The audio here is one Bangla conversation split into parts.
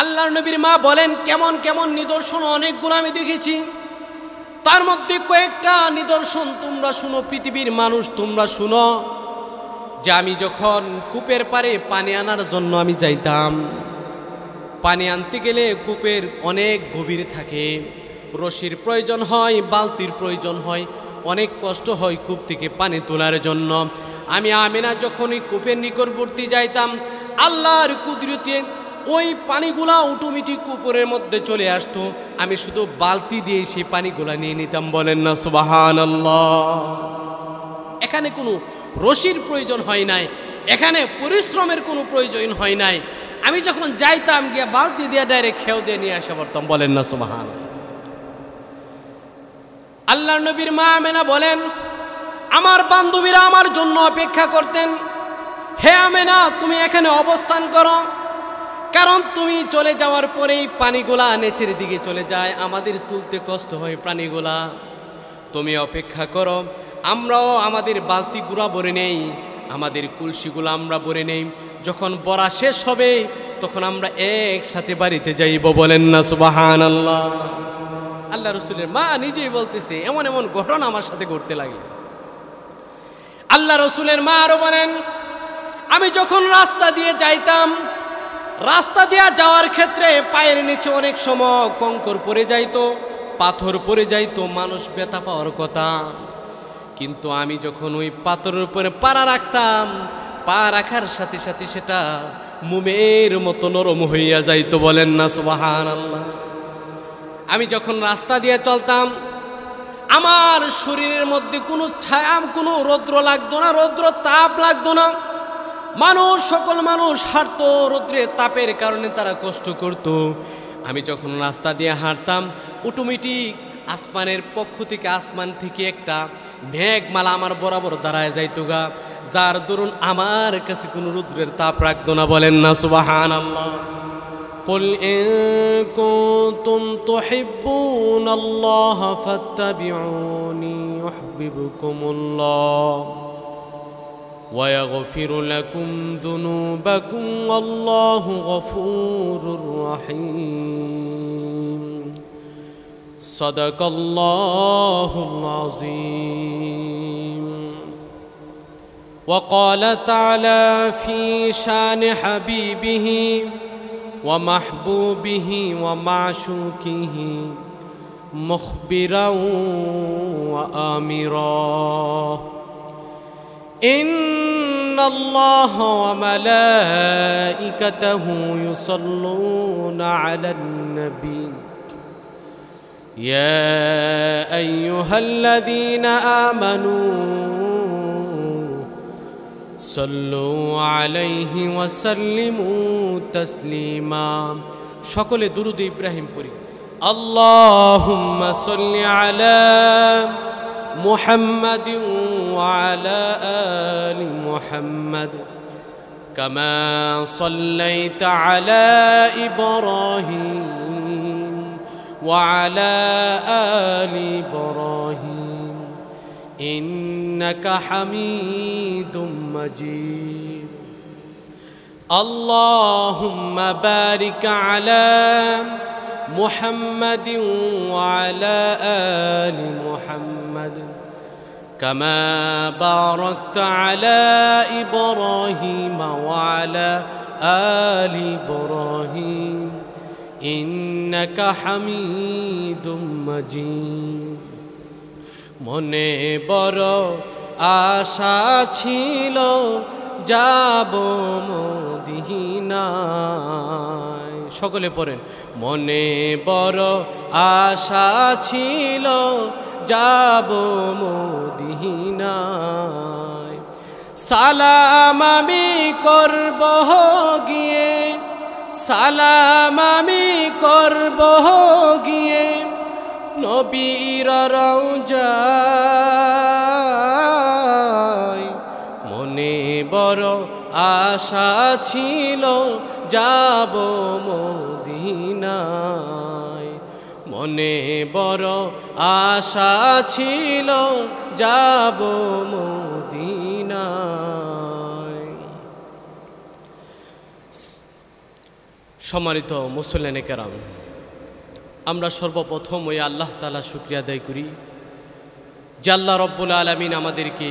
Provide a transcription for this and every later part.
আল্লাহর নবীর মা বলেন, কেমন কেমন নিদর্শন অনেকগুলো আমি দেখেছি, তার মধ্যে কয়েকটা নিদর্শন তোমরা শুনো, পৃথিবীর মানুষ তোমরা শুনো। যে আমি যখন কূপের পাড়ে পানি আনার জন্য আমি যাইতাম, পানি আনতে গেলে কূপের অনেক গভীর থাকে, রশির প্রয়োজন হয়, বালতির প্রয়োজন হয়, অনেক কষ্ট হয় কূপ থেকে পানি তোলার জন্য। আমি আমিনা যখন ওই কূপের নিকটবর্তী যাইতাম, আল্লাহর কুদরতে ওই পানিগুলা অটোমেটিক কূপের মধ্যে চলে আসতো, আমি শুধু বালতি দিয়ে সেই পানিগুলা নিয়ে নিতাম। বলেন না সুবহানাল্লাহ। এখানে কোনো রশির প্রয়োজন হয় নাই, এখানে পরিশ্রমের কোনো প্রয়োজন হয় নাই। আমি যখন যাইতাম গিয়ে বালতি দিয়ে ডাইরেক্ট খেও দিয়ে নিয়ে আসা পারতাম। বলেন না সুবহানাল্লাহ। আল্লাহর নবীর মা আমেনা বলেন, আমার বান্ধবীরা আমার জন্য অপেক্ষা করতেন, হে আমেনা তুমি এখানে অবস্থান করো, কারণ তুমি চলে যাওয়ার পরেই পানিগুলা নিচের দিকে চলে যায়, আমাদের তুলতে কষ্ট হয় পানিগুলা, তুমি অপেক্ষা করো। আমরাও আমাদের বালতিগুলা ভরে নেই, আমাদের কলসিগুলো আমরা ভরে নেই, যখন ভরা শেষ হবে তখন আমরা একসাথে বাড়িতে যাইব। বলেন না সুবহানাল্লাহ। আল্লাহ রসুলের মা নিজেই বলতেছে, এমন এমন ঘটনা আমার সাথে ঘটতে লাগে। আল্লাহ রসুলের মা আরো বলেন, আমি যখন রাস্তা দিয়ে যাইতাম, রাস্তা দিয়ে যাওয়ার ক্ষেত্রে পায়ের নিচে অনেক সময় কঙ্কর পড়ে যাইতো, পাথর পড়ে যাইতো, মানুষ ব্যথা পাওয়ার কথা, কিন্তু আমি যখন ওই পাথরের উপরে পা রাখতাম, পা রাখার সাথে সাথে সেটা মোমের মতো নরম হইয়া যাইতো। বলেন না সুবহানাল্লাহ। আমি যখন রাস্তা দিয়ে চলতাম, আমার শরীরের মধ্যে কোনো ছায়া, কোনো রৌদ্র লাগতো না, রৌদ্র তাপ লাগতো না। মানুষ, সকল মানুষ হাঁটতো, রৌদ্রে তাপের কারণে তারা কষ্ট করত। আমি যখন রাস্তা দিয়ে হাঁটতাম, অটোমেটিক আসমানের পক্ষ থেকে, আসমান থেকে একটা মেঘমালা আমার বরাবর দাঁড়ায় যাইতো গা, যার দরুন আমার কাছে কোনো রৌদ্রের তাপ রাখতো না। বলেন না সুবহানাল্লাহ। قل إن كنتم تحبون الله فاتبعوني يحببكم الله ويغفر لكم ذنوبكم والله غفور رحيم صدق الله العظيم. وقال تعالى في شان حبيبه ومحبوبه ومعشوقه مخبرا وآمرا إن الله وملائكته يصلون على النبي يا أيها الذين آمنوا صلوا عليه وسلموا تسليما. সকলে দুরূদ ইব্রাহিম পড়ি। আল্লাহুম্মা সাল্লি আলা মুহাম্মাদিন ওয়া আলা আলি মুহাম্মাদ কামা সাল্লাইতা আলা ইব্রাহিম ওয়া আলা আলি ইব্রাহিম ইন্নাকা হামিদুম মাজিদ. আল্লাহুম্মা বারিক আলা মুহাম্মাদিন ওয়া আলা আলি মুহাম্মাদ কামা বারাকতা আলা ইব্রাহিম ওয়া আলা আলি ইব্রাহিম ইন্নাকা হামিদুম মাজিদ. মনে বড় আশা ছিল যাব মদিনায়, সকলে পড়েন। মনে বড় আশা ছিল যাব মদিনায়, সালাম আমি করব গিয়ে, সালাম আমি করব গিয়ে নবীর রওজায়। মনে বড় আশা ছিল যাব মদিনায়, মনে বড় আশা ছিল যাব মদিনায়। সম্মানিত মুসল্লিয়ানে কেরাম, আমরা সর্বপ্রথম ওই আল্লাহ তাআলা শুকরিয়া আদায় করি যে আল্লাহ রব্বুল আলামিন আমাদেরকে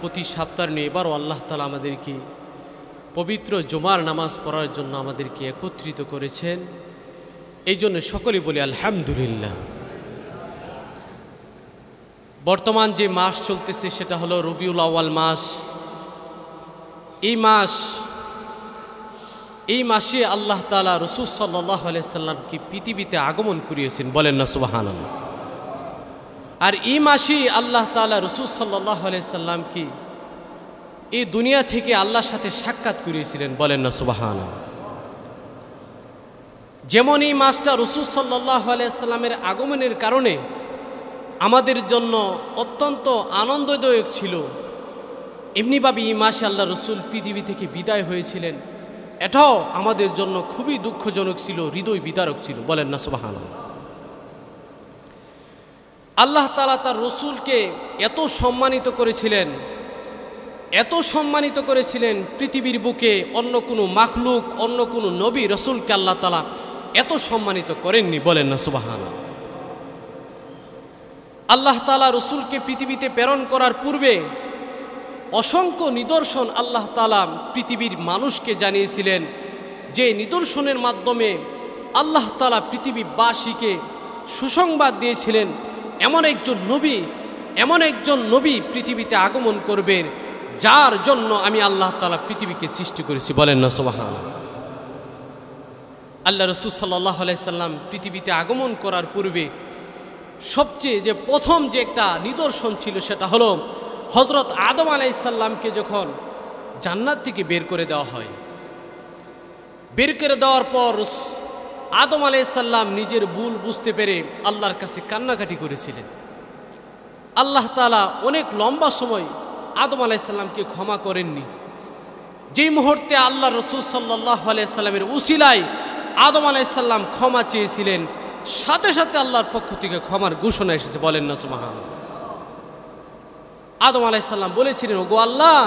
প্রতি সপ্তাহে নিয়ে এবারও আল্লাহ তাআলা আমাদেরকে পবিত্র জুমার নামাজ পড়ার জন্য আমাদেরকে একত্রিত করেছেন। এই জন্য সকলেই বলি আলহামদুলিল্লাহ। বর্তমান যে মাস চলতেছে সেটা হলো রবিউল আউয়াল মাস। এই মাসে আল্লাহ তাআলা রাসূল সাল্লাল্লাহু আলাইহি সাল্লামকে পৃথিবীতে আগমন করিয়েছেন, বলেন না সুবহানাল্লাহ। আর এই মাসে আল্লাহ তাআলা রাসূল সাল্লাল্লাহু আলাইহি সাল্লামকে এই দুনিয়া থেকে আল্লাহর সাথে সাক্ষাৎ করিয়েছিলেন, বলেন না সুবহানাল্লাহ। যেমন এই মাসটা রাসূল সাল্লাল্লাহু আলাইহি সাল্লামের আগমনের কারণে আমাদের জন্য অত্যন্ত আনন্দদায়ক ছিল, এমনিভাবে এই মাসে আল্লাহ রাসূল পৃথিবী থেকে বিদায় হয়েছিলেন, এটাও আমাদের জন্য খুবই দুঃখজনক ছিল, হৃদয় বিদারক ছিল, বলেন না সুবহানাল্লাহ। আল্লাহ তাআলা তার রাসূলকে এত সম্মানিত করেছিলেন, পৃথিবীর বুকে অন্য কোনো মাখলুক, অন্য কোনো নবী রাসূলকে আল্লাহ তাআলা এত সম্মানিত করেননি, বলেন না সুবহানাল্লাহ। আল্লাহ তাআলা রাসূলকে পৃথিবীতে প্রেরণ করার পূর্বে অসংখ্য নিদর্শন আল্লাহ তাআলা পৃথিবীর মানুষকে জানিয়েছিলেন, যে নিদর্শনের মাধ্যমে আল্লাহ তাআলা পৃথিবীবাসীকে সুসংবাদ দিয়েছিলেন এমন একজন নবী পৃথিবীতে আগমন করবেন, যার জন্য আমি আল্লাহ তাআলা পৃথিবীকে সৃষ্টি করেছি, বলেন না সুবহানাল্লাহ। আল্লাহ রাসূল সাল্লাল্লাহু আলাইহি সাল্লাম পৃথিবীতে আগমন করার পূর্বে সবচেয়ে যে প্রথম যে একটা নিদর্শন ছিল সেটা হলো হযরত আদম আলাইহিস সালামকে যখন জান্নাত থেকে বের করে দেওয়া হয়, বের করে দেওয়ার পর আদম আলাইহিস সালাম নিজের ভুল বুঝতে পেরে আল্লাহর কাছে কান্নাকাটি করেছিলেন। আল্লাহ তাআলা অনেক লম্বা সময় আদম আলাইহিস সালামকে ক্ষমা করেননি। যেই মুহূর্তে আল্লাহ রাসূল সাল্লাল্লাহু আলাইহি সাল্লামের উসিলায় আদম আলাইহিস সালাম ক্ষমা চেয়েছিলেন, সাথে সাথে আল্লাহর পক্ষ থেকে ক্ষমার ঘোষণা এসেছে, বলেন না সুবহানাল্লাহ। আদম আলাইহিস সালাম বলেছিলেন, ওগো আল্লাহ,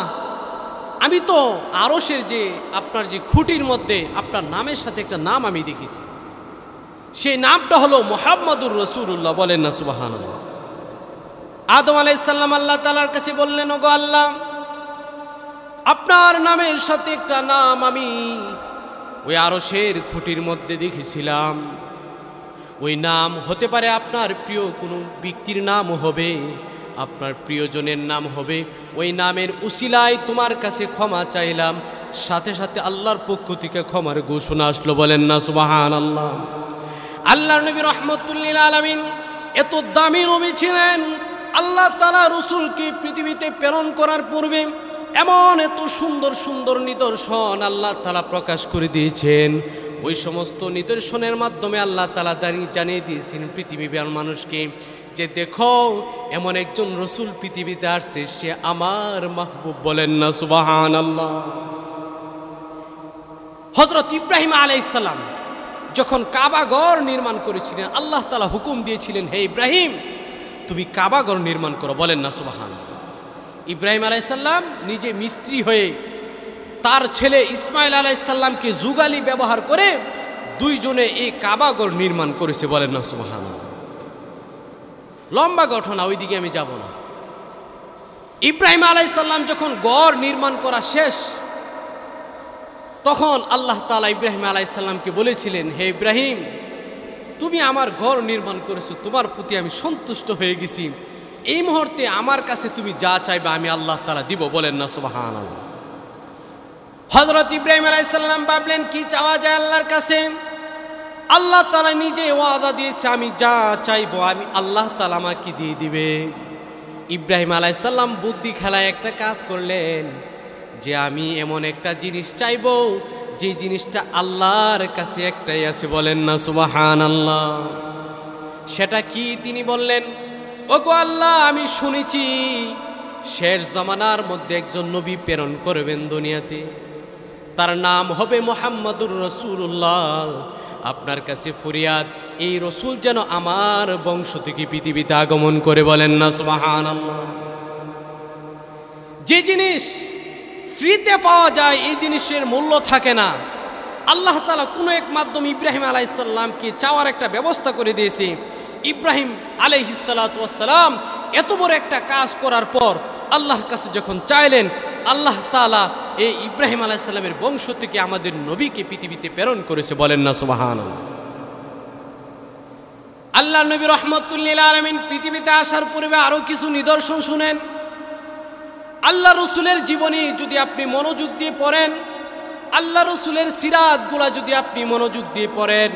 আমি তো আরশের যে আপনার যে খুঁটির মধ্যে আপনার নামের সাথে একটা নাম আমি দেখেছি, সেই নামটা হলো মুহাম্মাদুর রাসূলুল্লাহ, বলেন না সুবহানাল্লাহ। আদম আলাইহিস সালাম আল্লাহ তাআলার কাছে বললেন, ওগো আল্লাহ, আপনার নামের সাথে একটা নাম আমি ওই আরশের খুঁটির মধ্যে দেখেছিলাম। ওই নাম হতে পারে আপনার প্রিয় কোনো ব্যক্তির নাম হবে, আপনার প্রিয়জনের নাম হবে। ওই নামের উসিলায় তোমার কাছে ক্ষমা চাইলাম, সাথে সাথে আল্লাহর পক্ষ থেকে ক্ষমার ঘোষণা আসলো, বলেন না সুবহানাল্লাহ। আল্লাহর নবী রাহমাতুল লিল আলামিন এত দামি নবী ছিলেন, আল্লাহ তাআলা রাসূলকে পৃথিবীতে প্রেরণ করার পূর্বে এমন এত সুন্দর সুন্দর নিদর্শন আল্লাহ তাআলা প্রকাশ করে দিয়েছেন। ওই সমস্ত নিদর্শনের মাধ্যমে আল্লাহ তাআলা জানিয়ে দিয়েছেন পৃথিবীর মানুষকে যে দেখো, এমন একজন রাসূল পৃথিবীতে আসছে, সে আমার মাহবুব, বলেন না সুবহানাল্লাহ। হযরত ইব্রাহিম আলাইহিস সালাম যখন কাবা ঘর নির্মাণ করেছিলেন, আল্লাহ তাআলা হুকুম দিয়েছিলেন, হে ইব্রাহিম, তুমি কাবা ঘর নির্মাণ করো, বলেন না সুবহানাল্লাহ। ইব্রাহিম আলাইহিস সালাম নিজে মিস্ত্রি হয়ে তার ছেলে ইসমাইল আলাইহিস সালামকে যুগালি ব্যবহার করে দুইজনে এই কাবা ঘর নির্মাণ করেছে, বলেন না সুবহানাল্লাহ। লম্বা ঘটনা, ওইদিকে আমি যাব না। ইব্রাহিম আলাইহিস সালাম যখন ঘর নির্মাণ করা শেষ, তখন আল্লাহ তাআলা ইব্রাহিম আলাইহিস সালামকে বলেছিলেন, হে ইব্রাহিম, তুমি আমার ঘর নির্মাণ করেছো, তোমার প্রতি আমি সন্তুষ্ট হয়ে গেছি, এই মুহূর্তে আমার কাছে তুমি যা চাইবে আমি আল্লাহ তাআলা দিব, বলেন না সুবহানাল্লাহ। হযরত ইব্রাহিম আলাইহিস সালাম ভাবলেন কি চাওয়া যায় আল্লাহর কাছে। আল্লাহ তাআলা নিজে ওয়াদা দিয়েছে, আমি যা চাইবো আমি আল্লাহ তাআলা আমাকে দিয়ে দিবে। ইব্রাহিম আলাইহিস সালাম বুদ্ধি খেলায় একটা কাজ করলেন, যে আমি এমন একটা জিনিস চাইবো যে জিনিসটা আল্লাহর কাছে একটাই আছে, বলেন না সুবহানাল্লাহ। সেটা কি? তিনি বললেন, ওগো আল্লাহ, আমি শুনেছি শেষ জামানার মধ্যে একজন নবী প্রেরণ করবেন দুনিয়াতে, তার নাম হবে মুহাম্মাদুর রাসূলুল্লাহ। আপনার কাছে ফরিয়াদ, এই রাসূল যেন আমার বংশ থেকে পৃথিবীতে আগমন করে, বলেন না সুবহানাল্লাহ। যে জিনিস ফ্রিতে পাওয়া যায় এই জিনিসের মূল্য থাকে না, আল্লাহ তাআলা কোনো এক মাধ্যম ইব্রাহিম আলাইহিস সালামকে চাওয়ার একটা ব্যবস্থা করে দিয়েছে। ইব্রাহিম আলাইহিস সালাতু ওয়াস সালাম এত বড় একটা কাজ করার পর আল্লাহর কাছে যখন চাইলেন, আল্লাহ তাআলা এই ইব্রাহিম আলাইহিস সালামের বংশ থেকে আমাদের নবীকে পৃথিবীতে প্রেরণ করেছে। বলেন না সুবহানাল্লাহ। আল্লাহর নবী রাহমাতুল লিল আলামিন পৃথিবীতে আসার পূর্বে আরো কিছু নিদর্শন শুনেন। আল্লাহ রসুলের জীবনী যদি আপনি মনোযোগ দিয়ে পড়েন, আল্লাহ রসুলের সিরাতগুলা যদি আপনি মনোযোগ দিয়ে পড়েন,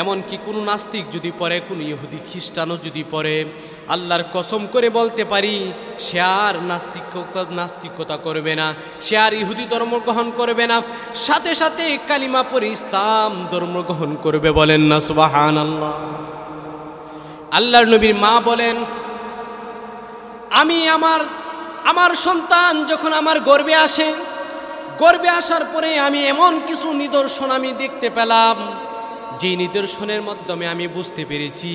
এমনকি কোনো নাস্তিক যদি পড়ে, কোনো ইহুদি খ্রিস্টানও যদি পড়ে, আল্লাহর কসম করে বলতে পারি সে আর নাস্তিকতা করবে না, সে আর ইহুদি ধর্ম গ্রহণ করবে না, সাথে সাথে কালিমা পড়ে ইসলাম ধর্ম গ্রহণ করবে। বলেন না সুবহানাল্লাহ। আল্লাহর নবীর মা বলেন, আমি আমার সন্তান যখন আমার গর্ভে আসে, গর্ভে আসার পরে আমি এমন কিছু নিদর্শন আমি দেখতে পেলাম, যে নিদর্শনের মাধ্যমে আমি বুঝতে পেরেছি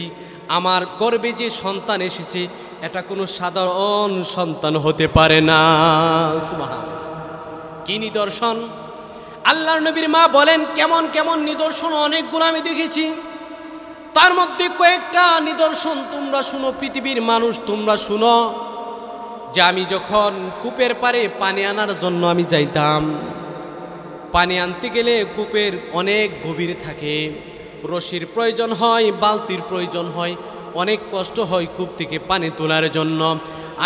আমার গর্ভে যে সন্তান এসেছে এটা কোনো সাধারণ সন্তান হতে পারে না। সুবহানাল্লাহ। কি নিদর্শন? আল্লাহর নবীর মা বলেন, কেমন কেমন নিদর্শন অনেকগুলো আমি দেখেছি, তার মধ্যে কয়েকটা নিদর্শন তোমরা শুনো, পৃথিবীর মানুষ তোমরা শুনো। যে আমি যখন কূপের পাড়ে পানি আনার জন্য আমি যাইতাম, পানি আনতে গেলে কূপের অনেক গভীর থাকে, রশির প্রয়োজন হয়, বালতির প্রয়োজন হয়, অনেক কষ্ট হয় কূপ থেকে পানি তোলার জন্য।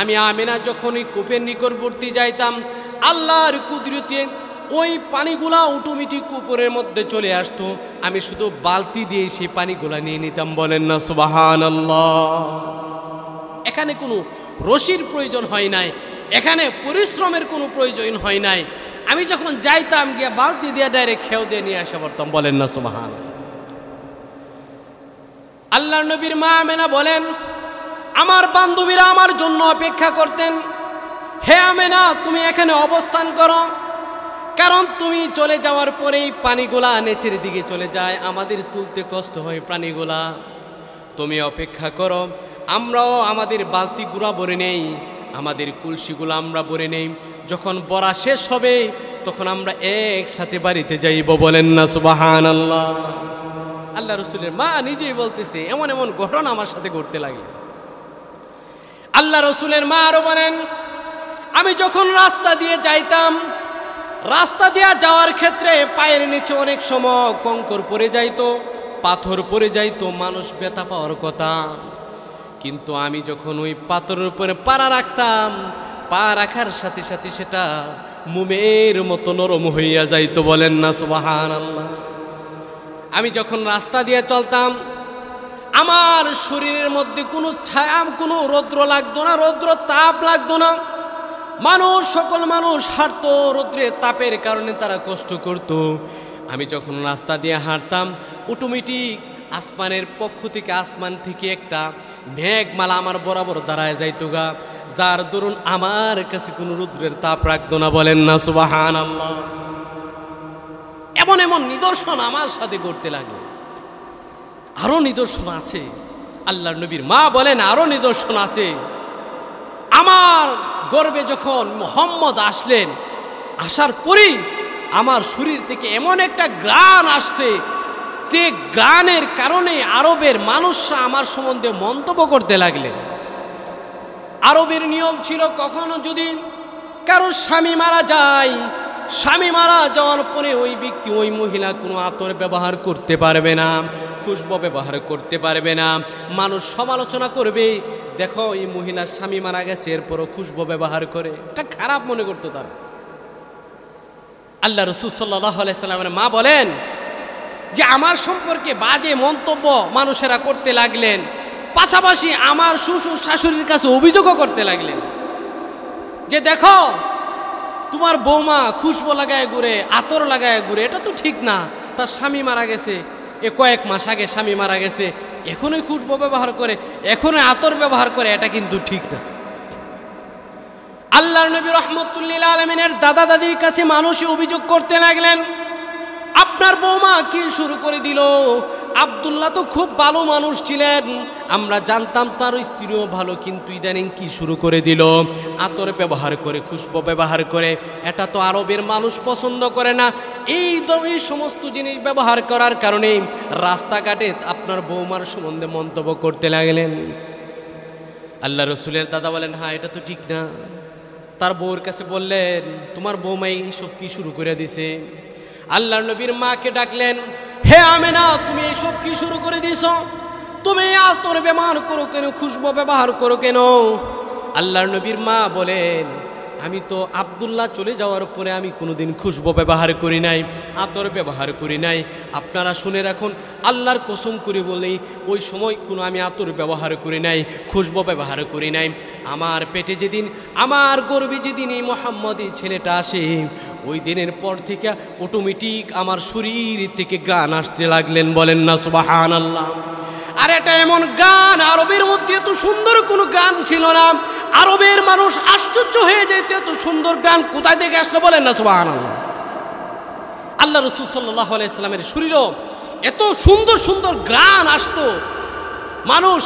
আমি আমিনা যখন ওই কূপের নিকটবর্তী যাইতাম, আল্লাহর কুদরতে ওই পানিগুলা অটোমেটিক কূপের মধ্যে চলে আসতো, আমি শুধু বালতি দিয়ে সেই পানিগুলা নিয়ে নিতাম। বলেন না সুবহানাল্লাহ। এখানে কোনো রশির প্রয়োজন হয় নাই, এখানে পরিশ্রমের কোনো প্রয়োজন হয় নাই, আমি যখন যাইতাম গিয়ে বালতি দিয়ে ডাইরেক্ট খেও দিয়ে নিয়ে আসা পারতাম। বলেন না সুবহানাল্লাহ। আল্লাহর নবীর মা আমেনা বলেন, আমার বান্ধবীরা আমার জন্য অপেক্ষা করতেন, হে আমেনা তুমি এখানে অবস্থান করো, কারণ তুমি চলে যাওয়ার পরেই পানিগুলা নিচের দিকে চলে যায়, আমাদের তুলতে কষ্ট হয় পানিগুলা, তুমি অপেক্ষা করো, আমরাও আমাদের বালতিগুলা ভরে নেই, আমাদের কলসিগুলো আমরা ভরে নেই, যখন বরা শেষ হবে তখন আমরা একসাথে বাড়িতে যাইব। বলেন না সুবহানাল্লাহ। আল্লাহ রসুলের মা নিজেই বলতেছে, এমন এমন ঘটনা আমার সাথে ঘটতে লাগে। আল্লাহ রসুলের মা আরো বলেন, আমি যখন রাস্তা দিয়ে যাইতাম, রাস্তা দিয়ে যাওয়ার ক্ষেত্রে পায়ের নিচে অনেক সময় কঙ্কর পড়ে যাইতো, পাথর পড়ে যাইতো, মানুষ ব্যথা পাওয়ার কথা, কিন্তু আমি যখন ওই পাথরের উপরে পা রাখতাম, পা রাখার সাথে সাথে সেটা মোমের মতো নরম হইয়া যাইতো। বলেন না সুবহানাল্লাহ। আমি যখন রাস্তা দিয়ে চলতাম, আমার শরীরের মধ্যে কোনো ছায়া, কোনো রৌদ্র লাগতো না, রৌদ্র তাপ লাগতো না। সকল মানুষ হাঁটতো, রৌদ্রের তাপের কারণে তারা কষ্ট করত। আমি যখন রাস্তা দিয়ে হাঁটতাম, অটোমেটিক আসমানের পক্ষ থেকে, আসমান থেকে একটা মেঘমালা আমার বরাবর দাঁড়ায় যাইতো গা, যার দরুন আমার কাছে কোনো রৌদ্রের তাপ রাখতো না। বলেন না সুবহানাল্লাহ। এমন এমন নিদর্শন আমার সাথে করতে লাগলো। আরো নিদর্শন আছে। আল্লাহর নবীর মা বলেন, আরো নিদর্শন আছে। আমার গর্ভে যখন মুহাম্মদ আসলেন, আসার পরেই আমার শরীর থেকে এমন একটা ঘ্রাণ আসছে, যে ঘ্রাণের কারণে আরবের মানুষরা আমার সম্বন্ধে মন্তব্য করতে লাগলেন। আরবের নিয়ম ছিল, কখনো যদি কারো স্বামী মারা যায়, স্বামী মারা যাওয়ার পরে ওই ব্যক্তি, ওই মহিলা কোনো আতর ব্যবহার করতে পারবে না, খুশবু ব্যবহার করতে পারবে না। মানুষ সমালোচনা করবে, দেখো এই মহিলার স্বামী মারা গেছে, এরপরও খুশবু ব্যবহার করে, এটা খারাপ মনে করতো তারা। আল্লাহ রাসূল সাল্লাল্লাহু আলাইহি সাল্লামের মা বলেন যে আমার সম্পর্কে বাজে মন্তব্য মানুষেরা করতে লাগলেন, পাশাপাশি আমার শ্বশুর শাশুড়ির কাছে অভিযোগও করতে লাগলেন যে দেখো তোমার বৌমা খুশবু লাগায় ঘুরে, আতর লাগায় ঘুরে, এটা তো ঠিক না, তার স্বামী মারা গেছে, কয়েক মাস আগে স্বামী মারা গেছে, এখনই খুশবু ব্যবহার করে, এখনই আতর ব্যবহার করে, এটা কিন্তু ঠিক না। আল্লাহর নবী রাহমাতুল লিল আলামিনের দাদা দাদির কাছে মানুষ অভিযোগ করতে লাগলেন, আপনার বৌমা কি শুরু করে দিল, আব্দুল্লাহ তো খুব ভালো মানুষ ছিলেন, আমরা জানতাম তার স্ত্রীও ভালো, কিন্তু ইদানিং কি শুরু করে দিল, আতর ব্যবহার করে, খুশবু ব্যবহার করে। এটা তো আরবের মানুষ পছন্দ করে না। এই সমস্ত জিনিস ব্যবহার করার কারণে রাস্তাঘাটে আপনার বৌমার সম্বন্ধে মন্তব্য করতে লাগলেন। আল্লাহ রসুলের দাদা বলেন, হ্যাঁ এটা তো ঠিক না। তার বউর কাছে বললেন, তোমার বৌমাই সব কি শুরু করে দিছে? আল্লাহ নবীর মাকে ডাকলেন, হে আমেনা, তুমি এসব কি শুরু করে দিছ? তুমি আতর ব্যবহার করো কেন, খুশবু ব্যবহার করো কেন? আল্লাহর নবীর মা বলেন, আমি তো আব্দুল্লাহ চলে যাওয়ার পরে আমি কোনোদিন খুশবু ব্যবহার করি নাই, আতর ব্যবহার করি নাই। আপনারা শুনে রাখুন, আল্লাহর কসম করে বলি, ওই সময় কোনো আমি আতর ব্যবহার করি নাই, খুশবু ব্যবহার করি নাই। আমার পেটে যেদিন, আমার গর্ভে যেদিন এই মোহাম্মদী ছেলেটা আসে, ওই দিনের পর থেকে অটোমেটিক আমার শরীর থেকে গান আসতে লাগলেন। বলেন না সুবহানাল্লাহ। আর এটা এমন গান, আরবের মধ্যে এত সুন্দর কোনো গান ছিল না। আরবের মানুষ আশ্চর্য হয়ে যেত, এত সুন্দর গান কোথায় থেকে আসলো? বলেন না সুবহানাল্লাহ। আল্লাহ রাসূল সাল্লাল্লাহু আলাইহি সাল্লামের শরীরও এত সুন্দর সুন্দর গান আসতো। মানুষ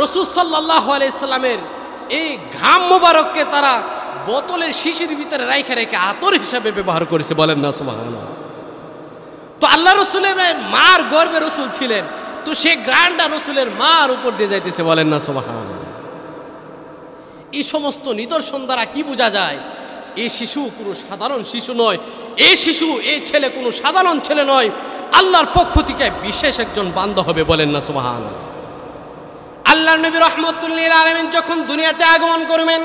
রাসূল সাল্লাল্লাহু আলাইহি সাল্লামের এই ঘাম মোবারককে তারা বোতলের শিশির ভিতরে রাইখে রেখে আতর হিসাবে ব্যবহার করেছে। বলেন না সুবহানাল্লাহ। তো আল্লাহ রসুলের মার গর্ভে রসুল ছিলেন, তো সে গ্রান্ডা রসুলের মার উপর দিয়ে যাইতেছে। বলেন না সুবহানাল্লাহ। এই সমস্ত নিদর্শন দ্বারা কি বোঝা যায়? এই শিশু কোনো সাধারণ শিশু নয়, এই শিশু, এই ছেলে কোনো সাধারণ ছেলে নয়, আল্লাহর পক্ষ থেকে বিশেষ একজন বান্দা হবে। বলেন না সুবহানাল্লাহ। আল্লাহর নবী রাহমাতুল লিল আলামিন যখন দুনিয়াতে আগমন করবেন,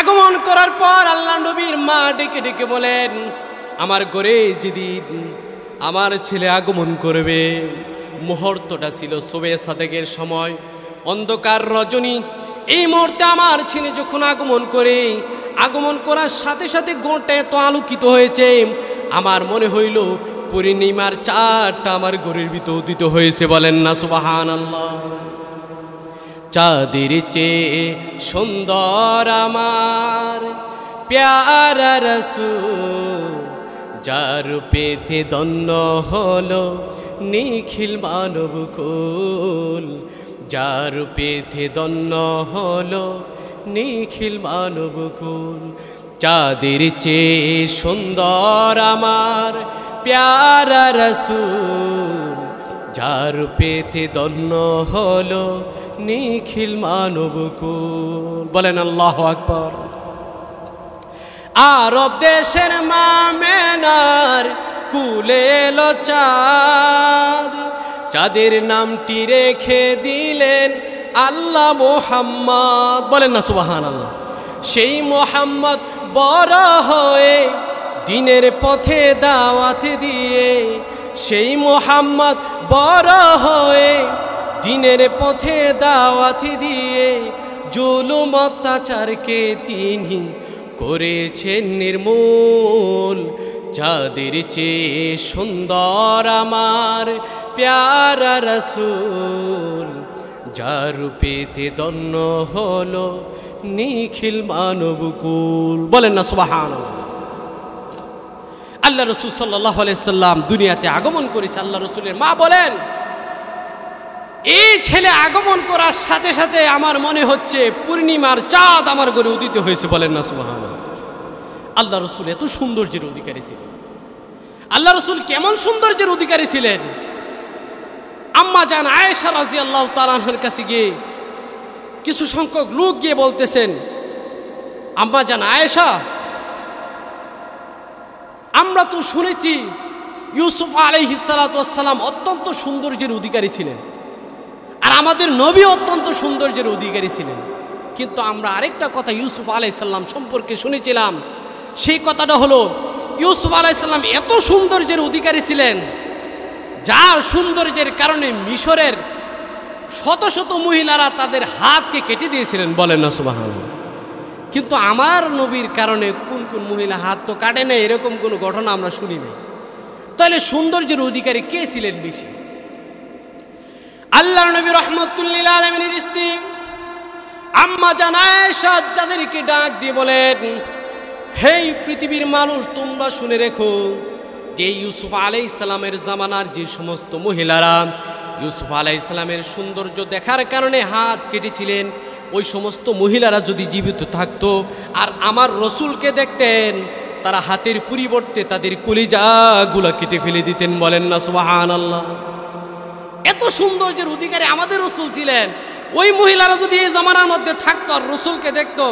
আগমন করার পর আল্লাহর নবীর মা ডেকে ডেকে বলেন, আমার ঘরে যেদিন আমার ছেলে আগমন করবে, মুহূর্তটা ছিল সুবে সাদেকের সময়, অন্ধকার রজনী। এই মুহূর্তে আমার ছেলে যখন আগমন করে, আগমন করার সাথে সাথে গোটা এত আলোকিত হয়েছে, আমার মনে হইল পূর্ণিমার চাঁদটা আমার ঘরের ভিতর উদিত হয়েছে। বলেন না সুবহানাল্লাহ। চাঁদের চেয়ে সুন্দর আমার প্যারা রাসূল, যার পেতে ধন্য হলো নিখিল মানব কুল, যার পেতে ধন্য হলো নিখিল মানব কুল। চাঁদের চেয়ে সুন্দর আমার প্যারা রাসূল, যার পেতে ধন্য হলো নিখিল মানব কুল। বলেন আল্লাহু আকবার। আরব দেশের মা মেনার কুলে এলো চাঁদ, চাঁদের নামটি রেখে দিলেন আল্লাহ মুহাম্মদ। বলেন না সুবহানাল্লাহ। সেই মুহাম্মদ বড় হয়ে দিনের পথে দাওয়াত দিয়ে, সেই মুহাম্মদ বড় হয়ে দিনের পথে দাওয়াত দিয়ে, জুলুম অত্যাচারকে তিনি করেছেন নির্মূল। চাঁদের চেয়ে সুন্দর আমার প্যারা রাসূল, যার পেতে ধন্য হলো নিখিল মানব কুল। বলেন না সুবহানাল্লাহ। আল্লাহ রসুল সাল্লাল্লাহু আলাইহি সাল্লাম দুনিয়াতে আগমন করেছে। আল্লাহ রসুলের মা বলেন, এই ছেলে আগমন করার সাথে সাথে আমার মনে হচ্ছে পূর্ণিমার চাঁদ আমার ঘরে উদিত হয়েছে। বলেন না সুবহানাল্লাহ। আল্লাহ রসুল এত সৌন্দর্যের অধিকারী ছিলেন। আল্লাহ রসুল কেমন সৌন্দর্যের অধিকারী ছিলেন? আম্মা জান আয়েশা রাদিয়াল্লাহু তাআলা আনহার কাছে গিয়ে কিছু সংখ্যক লোক গিয়ে বলতেছেন, আম্মা জান আয়েশা, আমরা তো শুনেছি ইউসুফ আলাইহিস সালাতু ওয়াস সালাম অত্যন্ত সৌন্দর্যের অধিকারী ছিলেন, আর আমাদের নবী অত্যন্ত সৌন্দর্যের অধিকারী ছিলেন, কিন্তু আমরা আরেকটা কথা ইউসুফ আলাইহিস সালাম সম্পর্কে শুনেছিলাম। সেই কথাটা হলো, ইউসুফ আলাইহিস সালাম এত সৌন্দর্যের অধিকারী ছিলেন, যার সৌন্দর্যের কারণে মিশরের শত শত মহিলারা তাদের হাতকে কেটে দিয়েছিলেন। বলেন না সুবহানাল্লাহ। কিন্তু আমার নবীর কারণে কোন কোন মহিলা হাত তো কাটে না, এরকম কোনো ঘটনা আমরা শুনি নাই। তাহলে সৌন্দর্যের অধিকারী কে ছিলেন বেশি? আল্লাহর নবী রাহমাতুল লিল আলামিনের স্ত্রী আম্মা জান আয়েশা তাদেরকে ডাক দিয়ে বলেন, হে পৃথিবীর মানুষ, তোমরা শুনে রেখো, যে ইউসুফ আলাইহিস সালামের জামানার যে সমস্ত মহিলারা ইউসুফ আলাইহিস সালামের সৌন্দর্য দেখার কারণে হাত কেটেছিলেন, ওই সমস্ত মহিলারা যদি জীবিত থাকতো আর আমার রসুলকে দেখতেন, তারা হাতের পরিবর্তে তাদের কলিজাগুলা কেটে ফেলে দিতেন। বলেন না সুবহানাল্লাহ। এত সৌন্দর্যের অধিকারী আমাদের রসুল ছিলেন। ওই মহিলারা যদি এই জামানার মধ্যে থাকতো আর রসুলকে দেখতো,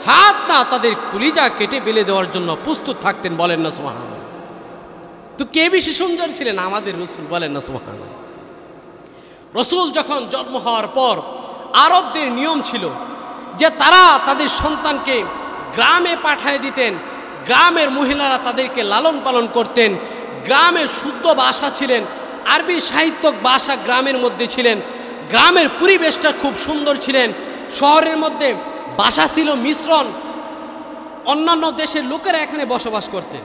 হাত না তাদের কলিজা কেটে ফেলে দেওয়ার জন্য প্রস্তুত থাকতেন। বলেন না সুবহানাল্লাহ। তো কে বেশি সুন্দর ছিলেন? আমাদের রসুল। বলেন না সুবহানাল্লাহ। রসুল যখন জন্ম হওয়ার পর আরবদের নিয়ম ছিল যে তারা তাদের সন্তানকে গ্রামে পাঠিয়ে দিতেন, গ্রামের মহিলারা তাদেরকে লালন পালন করতেন। গ্রামের শুদ্ধ ভাষা ছিলেন, আরবি সাহিত্যক ভাষা গ্রামের মধ্যে ছিলেন। গ্রামের পরিবেশটা খুব সুন্দর ছিলেন। শহরের মধ্যে ভাষা ছিল মিশ্রণ, অন্যান্য দেশের লোকেরা এখানে বসবাস করতেন।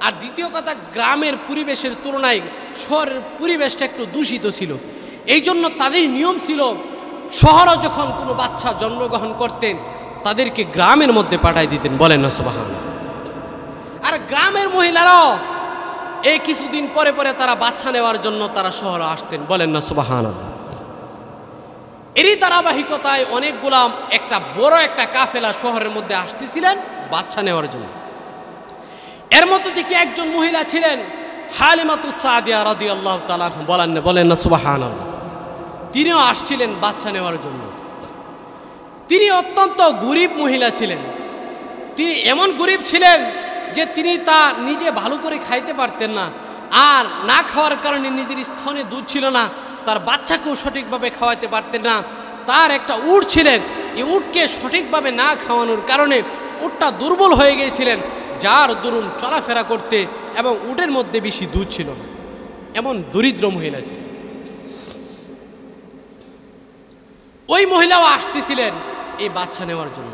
আর দ্বিতীয় কথা, গ্রামের পরিবেশের তুলনায় শহরের পরিবেশটা একটু দূষিত ছিল। এই জন্য তাদের নিয়ম ছিল, শহরে যখন কোনো বাচ্চা জন্মগ্রহণ করতেন তাদেরকে গ্রামের মধ্যে পাঠাই দিতেন। বলেন না সুবহানাল্লাহ। আর গ্রামের মহিলারাও এই কিছুদিন পরে পরে তারা বাচ্চা নেওয়ার জন্য তারা শহরে আসতেন। বলেন না সুবহানাল্লাহ। এরই ধারাবাহিকতায় অনেকগুলা একটা বড় একটা কাফেলা শহরের মধ্যে আসতেছিলেন বাচ্চা নেওয়ার জন্য। এর মধ্যে থেকে একজন মহিলা ছিলেন হালিমাতুস সাদিয়া রাদিয়াল্লাহু তাআলা। বলেন না সুবহানাল্লাহ। তিনিও আসছিলেন বাচ্চা নেওয়ার জন্য। তিনি অত্যন্ত গরিব মহিলা ছিলেন। তিনি এমন গরিব ছিলেন যে তিনি তা নিজে ভালো করে খাইতে পারতেন না, আর না খাওয়ার কারণে নিজের স্তনে দুধ ছিল না, তার বাচ্চাকেও সঠিকভাবে খাওয়াতে পারতেন না। তার একটা উট ছিলেন, এই উটকে সঠিকভাবে না খাওয়ানোর কারণে উটটা দুর্বল হয়ে গিয়েছিলেন, যার দরুন চলাফেরা করতে এবং উটের মধ্যে বেশি দুধ ছিল না। এমন দরিদ্র মহিলা ছিল। ওই মহিলাও আসতেছিলেন এই বাচ্চা নেওয়ার জন্য।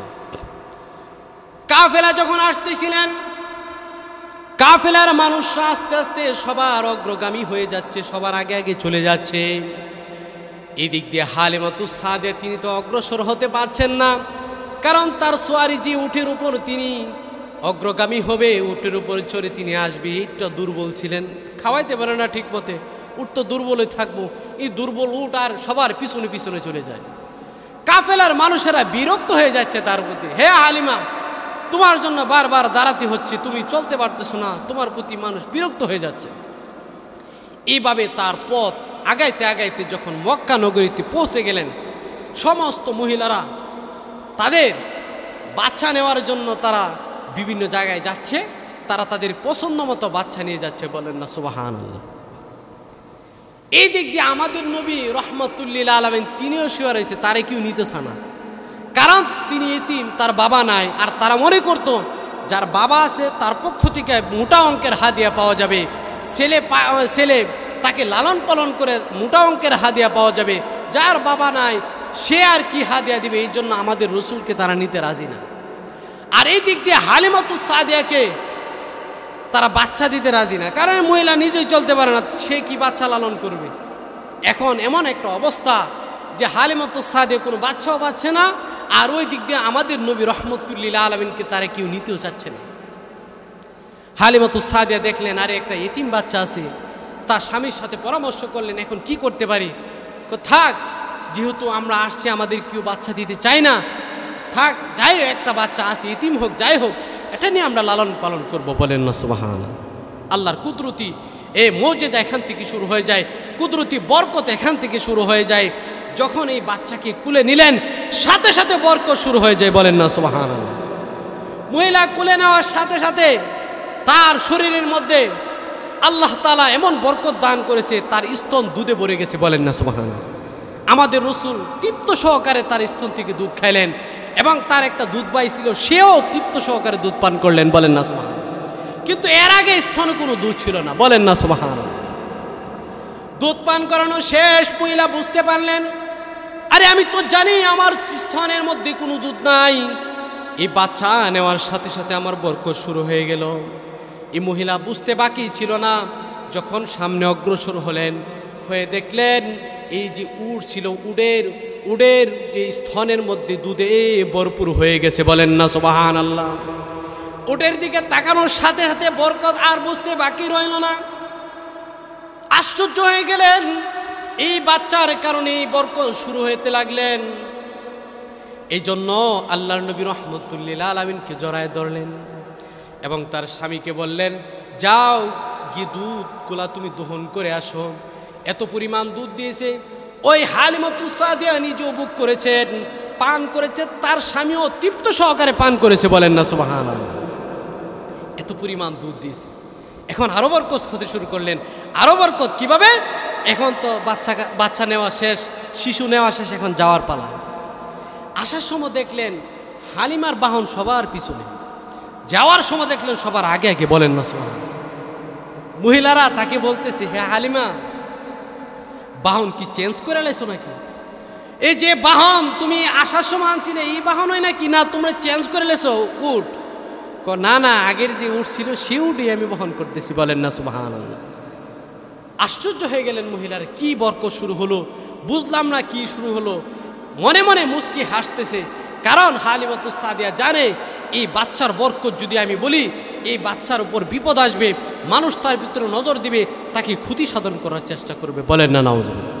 কাফেলা যখন আসতেছিলেন, কাফেলার মানুষরা আস্তে আস্তে সবার অগ্রগামী হয়ে যাচ্ছে, সবার আগে আগে চলে যাচ্ছে। এই দিক দিয়ে হালিমাতুস সাদিয়া তিনি তো অগ্রসর হতে পারছেন না, কারণ তার সোয়ারি যে উটের উপর তিনি অগ্রগামী হবে, উটের উপর চড়ে তিনি আসবে, এইটা দুর্বল ছিলেন, খাওয়াইতে পারে না ঠিক মতে। উট তো দুর্বলই থাকবো, এই দুর্বল উট আর সবার পিছনে পিছনে চলে যায়। কাফেলার মানুষেরা বিরক্ত হয়ে যাচ্ছে তার প্রতি। হে হালিমা, তোমার জন্য বারবার দাঁড়াতে হচ্ছে, তুমি চলতে পারতেছো না, তোমার প্রতি মানুষ বিরক্ত হয়ে যাচ্ছে। এইভাবে তার পথ আগাইতে আগাইতে যখন মক্কা নগরীতে পৌঁছে গেলেন, সমস্ত মহিলারা তাদের বাচ্চা নেওয়ার জন্য তারা বিভিন্ন জায়গায় যাচ্ছে, তারা তাদের পছন্দ মতো বাচ্চা নিয়ে যাচ্ছে। বলেন না সুবহানাল্লাহ। এই দিক দিয়ে আমাদের নবী রহমতুল্লিল আলামিন তিনিও শুয়ে রয়েছে, তারে কেউ নিতেছে না, কারণ তিনি এতিম, তার বাবা নাই। আর তারা মনে করত যার বাবা আছে তার পক্ষ থেকে মোটা অঙ্কের হাদিয়া পাওয়া যাবে, ছেলে তাকে লালন পালন করে মোটা অঙ্কের হাদিয়া পাওয়া যাবে, যার বাবা নাই সে আর কি হাদিয়া দিবে। এই জন্য আমাদের রসুলকে তারা নিতে রাজি না। আর এই দিক দিয়ে হালিমাতুস সাদিয়াকে তারা বাচ্চা দিতে রাজি না, কারণ মহিলা নিজেই চলতে পারে না, সে কি বাচ্চা লালন করবে। এখন এমন একটা অবস্থা যে হালিমাতুস সাদিয়া কোনো বাচ্চাও পাচ্ছে না, আর ওই দিক দিয়ে আমাদের নবী রহমতুল্লিল আলামিনকে তারা কেউ নিতেও চাচ্ছে না। হালিমাতুস সাদিয়া দেখলেন আরে একটা এতিম বাচ্চা আছে, তার স্বামীর সাথে পরামর্শ করলেন এখন কি করতে পারি। থাক, যেহেতু আমরা আসছি আমাদের কেউ বাচ্চা দিতে চাই না, থাক, যাই একটা বাচ্চা আছে, এতিম হোক যাই হোক, এটা নিয়ে আমরা লালন পালন করব। বলেন না সুবহানাল্লাহ। আল্লাহর কুদরতি এই মুজিজা এখান থেকে শুরু হয়ে যায়, কুদরতি বরকত এখান থেকে শুরু হয়ে যায়। যখন এই বাচ্চাকে কুলে নিলেন সাথে সাথে বরকত শুরু হয়ে যায়। বলেন না সুবহানাল্লাহ। মহিলা কুলে নেওয়ার সাথে সাথে তার শরীরের মধ্যে আল্লাহ তাআলা এমন বরকত দান করেছে, তার স্তন দুধে ভরে গেছে। বলেন না সুবহানাল্লাহ। আমাদের রসুল তৃপ্ত সহকারে তার স্তন থেকে দুধ খাইলেন, এবং তার একটা দুধ ভাই ছিল, সেও তৃপ্ত সহকারে দুধ পান করলেন। বলেন না সুবহানাল্লাহ। কিন্তু এর আগে স্তনে কোনো দুধ ছিল না। বলেন না সুবহানাল্লাহ। দুধ পান করানো শেষ, মহিলা বুঝতে পারলেন আরে আমি তো জানি আমার স্তনের মধ্যে কোনো দুধ নাই। এই বাচ্চা নেওয়ার সাথে সাথে আমার বরকত শুরু হয়ে গেল। এই মহিলা বুঝতে বাকি ছিল না, যখন সামনে অগ্রসর হলেন, হয়ে দেখলেন এই যে উট ছিল, উটের যে স্তনের মধ্যে দুধে ভরপুর হয়ে গেছে। বলেন না সুবহানাল্লাহ। উটের দিকে তাকানোর সাথে সাথে বরকত আর বুঝতে বাকি রইল না। আশ্চর্য হয়ে গেলেন, এই বাচ্চার কারণে এই বরকত শুরু হতে লাগলেন। এই জন্য আল্লাহর নবী রহমতুল্লিল আলামিনকে জড়ায় ধরলেন এবং তার স্বামীকে বললেন, যাও গিয়ে দুধগুলা তুমি দহন করে আসো। এত পরিমাণ দুধ দিয়েছে, ওই হালিমাতুস সাদিয়া নিজেও বুক করেছেন, পান করেছে, তার স্বামীও তৃপ্ত সহকারে পান করেছে, বলেন না সুবহানাল্লাহ। এত পরিমাণ দুধ দিয়েছে। এখন আরো বরকত হতে শুরু করলেন। আরো বরকত কিভাবে? এখন তো বাচ্চা নেওয়া শেষ, শিশু নেওয়া শেষ, এখন যাওয়ার পালা। আসার সময় দেখলেন হালিমার বাহন সবার পিছনে, যাওয়ার সময় দেখলেন সবার আগে আগে, বলেন না সুবহানাল্লাহ। মহিলারা তাকে বলতেছে, হ্যাঁ হালিমা, বাহন কি চেঞ্জ করে লাইছো নাকি? এই যে বাহন তুমি আসার সময় আনছিলে এই বাহন হয় নাকি? না, তোমরা চেঞ্জ করে লেছো উট। না না, আগের যে উট ছিল সে উটই আমি বহন করতেছি, বলেন না সুবহানাল্লাহ। আশ্চর্য হয়ে গেলেন মহিলারা, কি বরকত শুরু হলো, বুঝলাম না কি শুরু হলো। মনে মনে মুস্কি হাসতেছে, কারণ হালিমাতুস সাদিয়া জানে এই বাচ্চার বরকত যদি আমি বলি, এই বাচ্চার উপর বিপদ আসবে, মানুষ তার ভিতরে নজর দিবে, তাকে ক্ষতি সাধন করার চেষ্টা করবে, বলেন না নাউজুবিল্লাহ।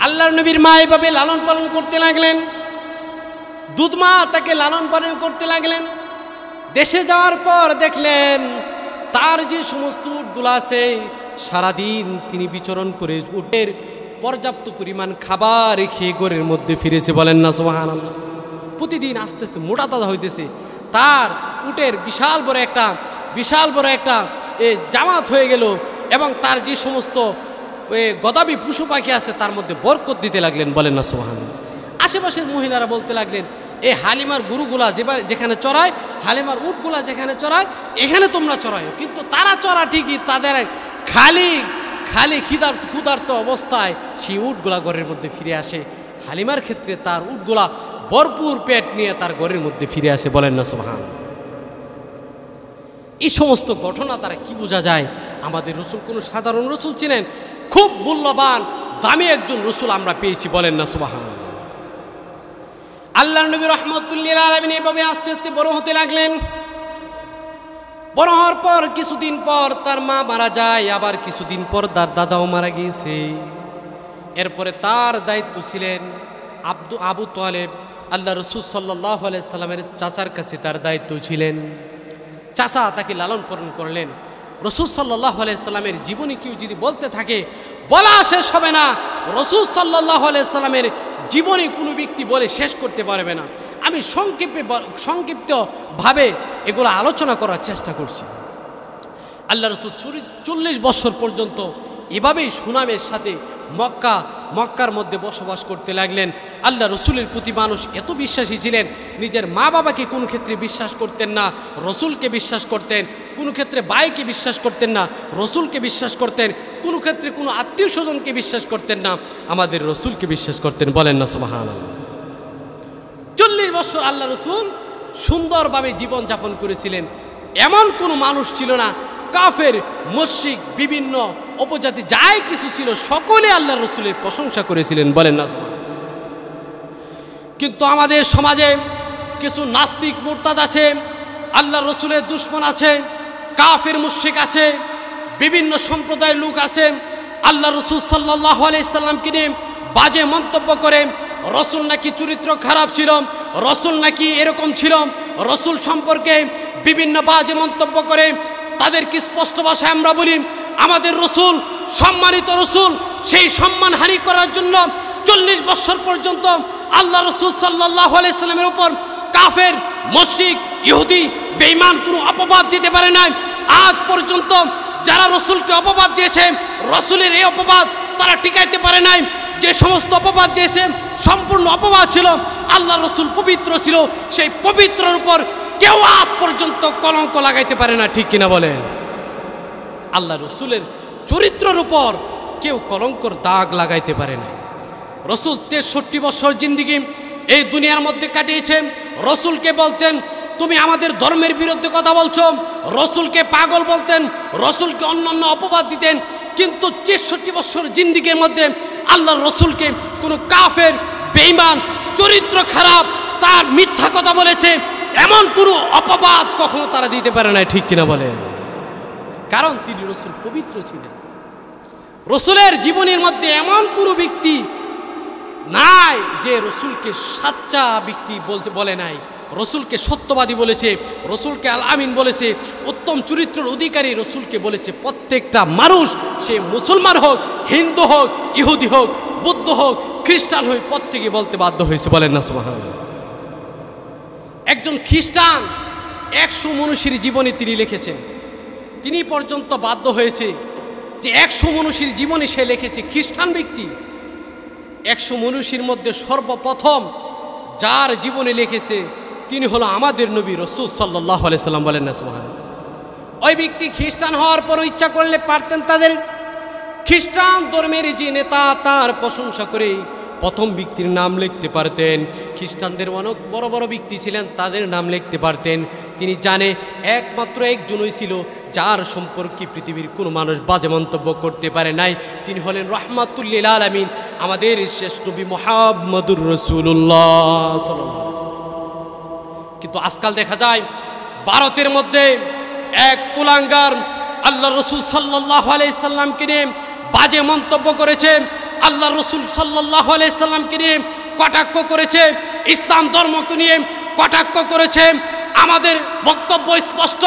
আল্লাহর নবীর মা এভাবে লালন পালন করতে লাগলেন, দুধ মা তাকে লালন পালন করতে লাগলেন। দেশে যাওয়ার পর দেখলেন তার যে সমস্ত উটগুলো আছে সারাদিন তিনি বিচরণ করে উটের পর্যাপ্ত পরিমাণ খাবার খেয়ে ঘরের মধ্যে ফিরেছে, বলেন না সুবহানাল্লাহ। প্রতিদিন আস্তে আস্তে মোটা তাজা হইতেছে, তার উটের বিশাল বড় একটা জামাত হয়ে গেল এবং তার যে সমস্ত গদাবি পশু পাখি আছে তার মধ্যে বরকত দিতে লাগলেন, বলেন না সুবহানাল্লাহ। আশেপাশের মহিলারা বলতে লাগলেন, এই হালিমার গরুগুলা যেখানে চড়ায়, হালিমার উটগুলা যেখানে চড়ায়, এখানে তোমরা চড়ায়। কিন্তু তারা চড়া ঠিকই, তাদের খালি ক্ষুধার্ত অবস্থায় সেই উটগুলা ঘরের মধ্যে ফিরে আসে। হালিমার ক্ষেত্রে তার উটগুলা ভরপুর পেট নিয়ে তার ঘরের মধ্যে ফিরে আসে, বলেন না সুবহানাল্লাহ। এই সমস্ত ঘটনা তারা কি বোঝা যায়? আমাদের রসুল কোনো সাধারণ রসুল ছিলেন, খুব মূল্যবান দামি একজন রসুল আমরা পেয়েছি, বলেন না সুবহানাল্লাহ। আল্লাহর নবী রহমতুল্লিল আলামিন এভাবে আস্তে আস্তে বড় হতে লাগলেন। বড় হওয়ার পর কিছুদিন পর তার মা মারা যায়, আবার কিছুদিন পর তার দাদাও মারা গিয়েছে। এরপরে তার দায়িত্ব ছিলেন আবু তালেব, আল্লাহ রসুল সাল্লাল্লাহু আলাইহি সাল্লামের চাচার কাছে তার দায়িত্ব ছিলেন। চাচা তাকে লালন পালন করলেন। রসুল সাল্লাল্লাহু আলাইহি সাল্লামের জীবনী কেউ যদি বলতে থাকে বলা শেষ হবে না। রসুল সাল্লাল্লাহু আলাইহি সাল্লামের জীবনী কোনো ব্যক্তি বলে শেষ করতে পারবে না। আমি সংক্ষিপ্তভাবে এগুলো আলোচনা করার চেষ্টা করছি। আল্লাহ রসুল 40 বছর পর্যন্ত এভাবেই সুনামের সাথে মক্কার মধ্যে বসবাস করতে লাগলেন। আল্লাহ রসুলের প্রতি মানুষ এত বিশ্বাসী ছিলেন, নিজের মা বাবাকে কোনো ক্ষেত্রে বিশ্বাস করতেন না, রসুলকে বিশ্বাস করতেন। কোনো ক্ষেত্রে ভাইকে বিশ্বাস করতেন না, রসুলকে বিশ্বাস করতেন। কোনো ক্ষেত্রে কোনো আত্মীয় স্বজনকে বিশ্বাস করতেন না, আমাদের রসুলকে বিশ্বাস করতেন, বলেন না সুবহানাল্লাহ। 40 বছর আল্লাহ রসুল সুন্দরভাবে জীবনযাপন করেছিলেন। এমন কোনো মানুষ ছিল না, কাফের, মুশরিক, বিভিন্ন উপজাতি যাই কিছু ছিল সকলে আল্লাহ রসুলের প্রশংসা করেছিলেন, বলেন না সুবহানাল্লাহ। কিন্তু আমাদের সমাজে কিছু নাস্তিক মুরতাদ আছে, আল্লাহ রসুলের দুশমন আছে, কাফের মুশরিক আছে, বিভিন্ন সম্প্রদায়ের লোক আছে। আল্লাহ রসুল সাল্লাল্লাহু আলাইহি সাল্লামকে নিয়ে বাজে মন্তব্য করে, রসুল নাকি চরিত্র খারাপ ছিল, রসুল নাকি এরকম ছিল, রসুল সম্পর্কে বিভিন্ন বাজে মন্তব্য করে। তাদেরকে স্পষ্ট ভাষায় আমরা বলি, আমাদের রসুল সম্মানিত রসুল, সেই সম্মানহানি করার জন্য 40 বছর পর্যন্ত আল্লাহ রসুল সাল্লাল্লাহু আলাইহি সাল্লামের উপর কাফের, মুশরিক, ইহুদি, বেঈমান কোনো অপবাদ দিতে পারে না। আজ পর্যন্ত যারা রসুলকে অপবাদ দিয়েছে, রসুলের এই অপবাদ তারা টিকাইতে পারে নাই। যে সমস্ত অপবাদ দিয়েছে সম্পূর্ণ অপবাদ ছিল। আল্লাহ রসুল পবিত্র ছিল, সেই পবিত্রের উপর কেউ আজ পর্যন্ত কলঙ্ক লাগাইতে পারে না, ঠিক কিনা বলেন? আল্লাহ রসুলের চরিত্রের উপর কেউ কলঙ্কর দাগ লাগাইতে পারে না। রসুল 63 বছর জিন্দিগি এই দুনিয়ার মধ্যে কাটিয়েছে। রসুলকে বলতেন তুমি আমাদের ধর্মের বিরুদ্ধে কথা বলছো, রসুলকে পাগল বলতেন, রসুলকে অন্যান্য অপবাদ দিতেন। কিন্তু 63 বছর জিন্দিগির মধ্যে আল্লাহ রসুলকে কোনো কাফের, বেঈমান, চরিত্র খারাপ, তার মিথ্যা কথা বলেছে, এমন কোনো অপবাদ কখনো তারা দিতে পারে না, ঠিক কিনা বলে? কারণ তিনি রসুল পবিত্র ছিলেন। রসুলের জীবনের মধ্যে এমন কোনো ব্যক্তি নাই যে রসুলকে সাচ্চা ব্যক্তি বলে নাই, রসুলকে সত্যবাদী বলেছে, রসুলকে আল আমিন বলেছে, উত্তম চরিত্রের অধিকারী রসুলকে বলেছে। প্রত্যেকটা মানুষ, সে মুসলমান হোক, হিন্দু হোক, ইহুদি হোক, বৌদ্ধ হোক, খ্রিস্টান হোক, প্রত্যেকে বলতে বাধ্য হয়েছে। বলেন না সুবহানাল্লাহ। একজন খ্রিস্টান 100 মনীষীর জীবনী তিনি লিখেছেন। তিনি পর্যন্ত বাধ্য হয়েছে যে 100 মনীষীর জীবনী সে লিখেছে। খ্রিস্টান ব্যক্তি 100 মনীষীর মধ্যে সর্বপ্রথম যার জীবনী লিখেছে তিনি হলো আমাদের নবী রাসূল সাল্লাল্লাহু আলাইহি সাল্লাম। বলেন না সুবহানাল্লাহ। ওই ব্যক্তি খ্রিস্টান হওয়ার পর ইচ্ছা করলে পারতেন তাদের খ্রিস্টান ধর্মের যে নেতা তার প্রশংসা করে প্রথম ব্যক্তির নাম লিখতে পারতেন। খ্রিস্টানদের অনেক বড় বড় ব্যক্তি ছিলেন, তাদের নাম লিখতে পারতেন। তিনি জানে একমাত্র একজনই ছিল যার সম্পর্কে পৃথিবীর কোনো মানুষ বাজে মন্তব্য করতে পারে নাই, তিনি হলেন রাহমাতুল লিল আলামিন, আমাদের শেষ নবী মুহাম্মদুর রাসূলুল্লাহ সাল্লাল্লাহু আলাইহি ওয়াসাল্লাম। কিন্তু আজকাল দেখা যায় ভারতের মধ্যে এক কুলাঙ্গার আল্লাহ রসুল সাল্লাল্লাহু আলাইহি সাল্লামকে নিয়ে বাজে মন্তব্য করেছে, আল্লাহ রসুল সাল্লাল্লাহু আলাইহি সাল্লামকে নিয়ে কটাক্ষ করেছে, ইসলাম ধর্মকে নিয়ে কটাক্ষ করেছে। আমাদের বক্তব্য স্পষ্ট,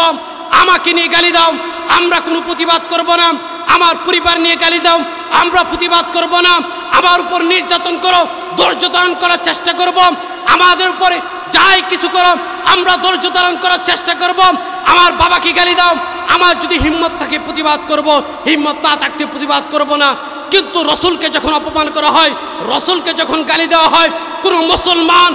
আমাকে নিয়ে গালি দাও, আমরা কোনো প্রতিবাদ করব না। আমার পরিবার নিয়ে গালি দাও, আমরা প্রতিবাদ করব না। আমার উপর নির্যাতন করো, ধৈর্য ধারণ করার চেষ্টা করব। আমাদের উপরে যাই কিছু করো, আমরা ধৈর্য ধারণ করার চেষ্টা করব। আমার বাবাকে গালি দাও, আমার যদি হিম্মত থাকে প্রতিবাদ করব, হিম্মত না থাকতে প্রতিবাদ করব না। কিন্তু রসুলকে যখন অপমান করা হয়, রসুলকে যখন গালি দেওয়া হয়, কোনো মুসলমান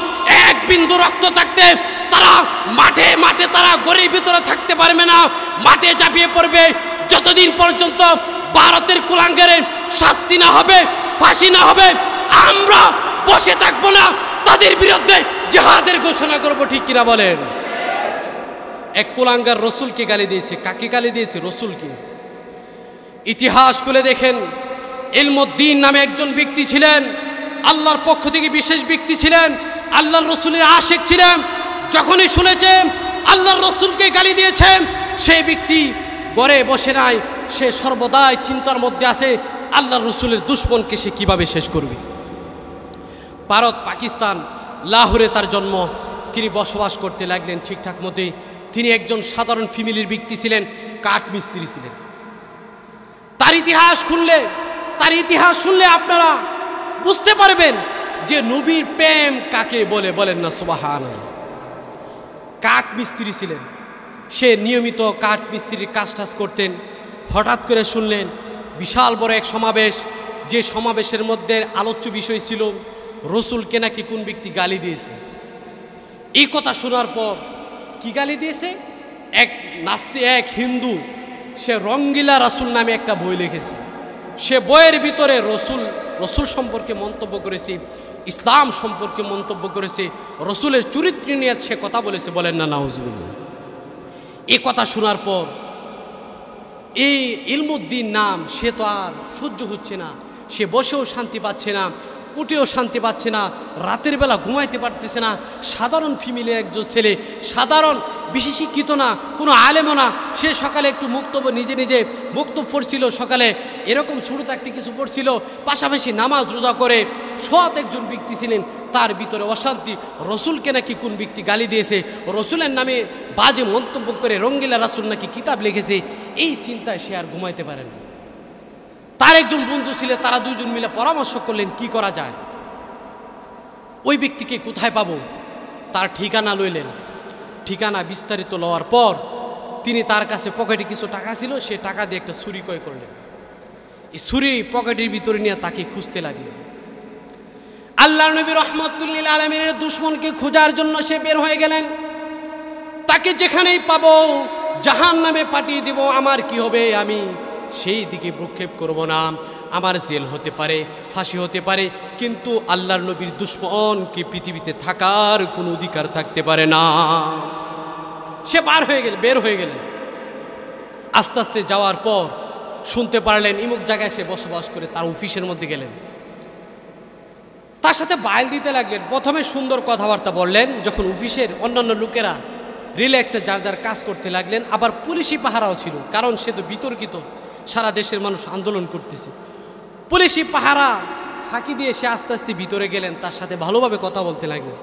এক বিন্দু রক্ত থাকতে তারা মাঠে মাঠে তারা গড়ির ভিতরে থাকতে পারবে না, মাঠে ঝাঁপিয়ে পড়বে। যতদিন পর্যন্ত ভারতের কুলাঙ্গারের শাস্তি না হবে, ফাঁসি না হবে, আমরা বসে থাকবো না, তাদের বিরুদ্ধে জিহাদের ঘোষণা করব, ঠিক কিনা বলেন? এক কুলাঙ্গার রসুলকে গালি দিয়েছে। কাকে গালি দিয়েছে? রসুলকে। ইতিহাস খুলে দেখেন, ইলমুদ্দিন নামে একজন ব্যক্তি ছিলেন, আল্লাহর পক্ষ থেকে বিশেষ ব্যক্তি ছিলেন, আল্লাহর রসুলের আশিক ছিলেন। যখনই শুনেছে আল্লাহর রসুলকে গালি দিয়েছে, সেই ব্যক্তি ঘরে বসে নাই, সে সর্বদাই চিন্তার মধ্যে আছে আল্লাহর রসুলের দুশমনকে সে কিভাবে শেষ করবে। ভারত, পাকিস্তান, লাহোরে তার জন্ম। তিনি বসবাস করতে লাগলেন ঠিকঠাক মতোই। তিনি একজন সাধারণ ফ্যামিলির ব্যক্তি ছিলেন, কাঠ মিস্ত্রি ছিলেন। তার ইতিহাস শুনলে আপনারা বুঝতে পারবেন যে নবীর প্রেম কাকে বলে। বলেন না সুবহানাল্লাহ। কাঠ মিস্ত্রি ছিলেন, সে নিয়মিত কাঠ মিস্ত্রির কাজ করতেন। হঠাৎ করে শুনলেন বিশাল বড় এক সমাবেশ, যে সমাবেশের মধ্যে আলোচ্য বিষয় ছিল রসুলকে নাকি কোন ব্যক্তি গালি দিয়েছে। এই কথা শোনার পর কি গালি দিয়েছে? এক হিন্দু, সে রঙ্গিলা রাসূল নামে একটা বই লিখেছে। সে বইয়ের ভিতরে রসুল সম্পর্কে মন্তব্য করেছে, ইসলাম সম্পর্কে মন্তব্য করেছে, রসুলের চরিত্র নিয়ে সে কথা বলেছে। বলেন না নাউজুবিল্লাহ। এই কথা শোনার পর এই ইলমুদ্দিন নাম, সে তো আর সহ্য হচ্ছে না, সে বসেও শান্তি পাচ্ছে না, উঠেও শান্তি পাচ্ছে না, রাতের বেলা ঘুমাইতে পারতেছে না। সাধারণ ফ্যামিলির একজন ছেলে, সাধারণ, বেশি শিক্ষিত না, কোনো আলেমও না। সে সকালে একটু নিজে বক্তব্য পড়ছিল, সকালে এরকম ছোটো থাকতে কিছু পড়ছিল, পাশাপাশি নামাজ রোজা করে সৎ একজন ব্যক্তি ছিলেন। তার ভিতরে অশান্তি, রসুলকে নাকি কোন ব্যক্তি গালি দিয়েছে, রসুলের নামে বাজে মন্তব্য করে রঙ্গিলা রাসূল নাকি কিতাব লিখেছে। এই চিন্তায় সে আর ঘুমাইতে পারে না। তার একজন বন্ধু ছিল, তারা দুজন মিলে পরামর্শ করলেন কি করা যায়, ওই ব্যক্তিকে কোথায় পাবো। তার ঠিকানা লইলেন। ঠিকানা বিস্তারিত লওয়ার পর তিনি তার কাছে পকেটে কিছু টাকা ছিল, সে টাকা দিয়ে একটা ছুরি ক্রয় করলেন। এই ছুরি পকেটের ভিতরে নিয়ে তাকে খুঁজতে লাগলেন। আল্লাহর নবী রাহমাতুল লিল আলামিনের দুশমনকে খোঁজার জন্য সে বের হয়ে গেলেন। তাকে যেখানেই পাবো জাহান্নামে পাঠিয়ে দিব, আমার কি হবে, আমি সেই দিকে ভ্রুক্ষেপ করব না, আমার জেল হতে পারে, ফাঁসি হতে পারে, কিন্তু আল্লাহর নবীর দুশমনকে পৃথিবীতে থাকার কোনো অধিকার থাকতে পারে না। সে বের হয়ে গেলেন। আস্তে আস্তে যাওয়ার পর শুনতে পারলেন ইমুক জায়গায় সে বসবাস করে, তার অফিসের মধ্যে গেলেন, তার সাথে বাইল দিতে লাগলেন। প্রথমে সুন্দর কথাবার্তা বললেন। যখন অফিসের অন্যান্য লোকেরা রিল্যাক্সে যার যার কাজ করতে লাগলেন। আবার পুলিশি পাহারাও ছিল, কারণ সে তো বিতর্কিত, সারা দেশের মানুষ আন্দোলন করতেছে। পুলিশি পাহারা ফাঁকি দিয়ে সে আস্তে আস্তে ভিতরে গেলেন, তার সাথে ভালোভাবে কথা বলতে লাগলেন।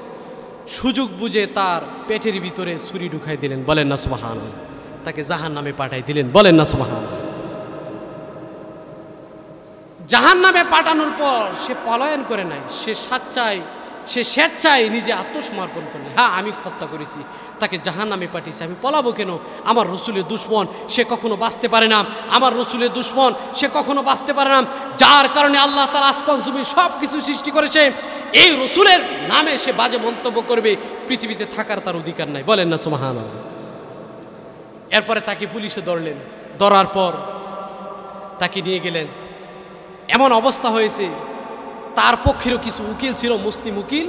সুযোগ বুঝে তার পেটের ভিতরে ছুরি ঢুকাই দিলেন, বলেন না সুবহানাল্লাহ। তাকে জাহান্নামে পাঠাই দিলেন, বলেন না সুবহানাল্লাহ। জাহান্নামে পাঠানোর পর সে পলায়ন করে নাই, সে স্বেচ্ছায় নিজে আত্মসমর্পণ করলেন। হ্যাঁ, আমি হত্যা করেছি, তাকে জাহান্নামে পাঠিয়েছি, আমি পলাবো কেন? আমার রসুলের দুশমন, সে কখনো বাঁচতে পারে না। আমার রসুলের দুশমন, সে কখনো বাঁচতে পারে না। যার কারণে আল্লাহ তাআলা আসমান জমিন সব কিছু সৃষ্টি করেছে, এই রসুলের নামে সে বাজে মন্তব্য করবে, পৃথিবীতে থাকার তার অধিকার নাই, বলেন না সুবহানাল্লাহ। এরপরে তাকে পুলিশে ধরলেন, ধরার পর তাকে নিয়ে গেলেন। এমন অবস্থা হয়েছে, তার পক্ষেরও কিছু উকিল ছিল, মুসলিম উকিল,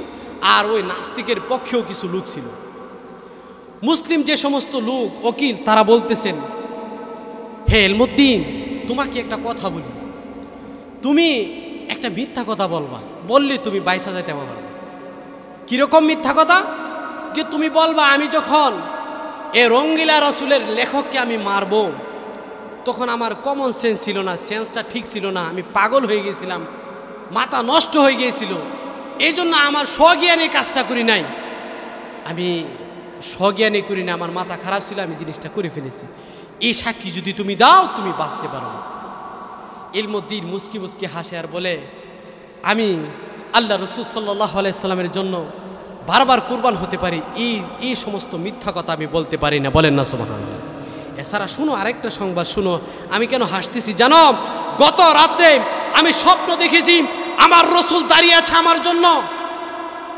আর ওই নাস্তিকের পক্ষেও কিছু লোক ছিল। মুসলিম যে সমস্ত লোক উকিল, তারা বলতেছেন, হে ইলমুদ্দিন, তোমাকে একটা কথা বলি, তুমি একটা মিথ্যা কথা বলবা, বললে তুমি বাইসা যাইতে পারবে। কিরকম মিথ্যা কথা? যে তুমি বলবা আমি যখন এ রঙ্গিলা রসুলের লেখককে আমি মারব, তখন আমার কমন সেন্স ছিল না, সেন্সটা ঠিক ছিল না, আমি পাগল হয়ে গেছিলাম, মাথা নষ্ট হয়ে গিয়েছিল, এই জন্য আমার স্বজ্ঞানে কাজটা করি নাই, আমি স্বজ্ঞানে করি না, আমার মাথা খারাপ ছিল, আমি জিনিসটা করে ফেলেছি। এই সাক্ষী যদি তুমি দাও, তুমি বাঁচতে পারো। ইলমুদ্দিন মুস্কি মুস্কি হাসে আর বলে, আমি আল্লাহ রসুল সাল্লাল্লাহু আলাইহি সাল্লামের জন্য বারবার কুরবান হতে পারি, এই সমস্ত মিথ্যা কথা আমি বলতে পারি না, বলেন না সুবহানাল্লাহ। এছাড়া শুনো, আরেকটা সংবাদ শুনো। আমি কেন হাসতেছি জানো? গত রাত্রে আমি স্বপ্ন দেখেছি, আমার রসুল দাঁড়িয়ে আছে আমার জন্য,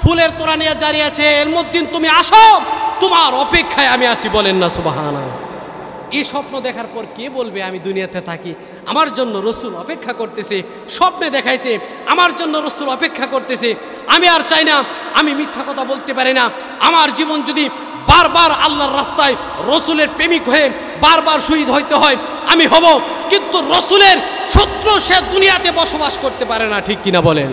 ফুলের তোড়া নিয়ে দাঁড়িয়ে আছে। ইলমুদ্দিন তুমি আসো, তোমার অপেক্ষায় আমি আসি, বলেন না সুবহানাল্লাহ। এই স্বপ্ন দেখার পর কে বলবে আমি দুনিয়াতে থাকি, আমার জন্য রসুল অপেক্ষা করতেছে, স্বপ্নে দেখাইছে আমার জন্য রসুল অপেক্ষা করতেছে। আমি আর চাই না, আমি মিথ্যা কথা বলতে পারি না। আমার জীবন যদি বারবার আল্লাহর রাস্তায় রসুলের প্রেমিক হয়ে বারবার শহীদ হইতে হয়, আমি হব, কিন্তু রসুলের শত্রু সে দুনিয়াতে বসবাস করতে পারে না, ঠিক কিনা বলেন?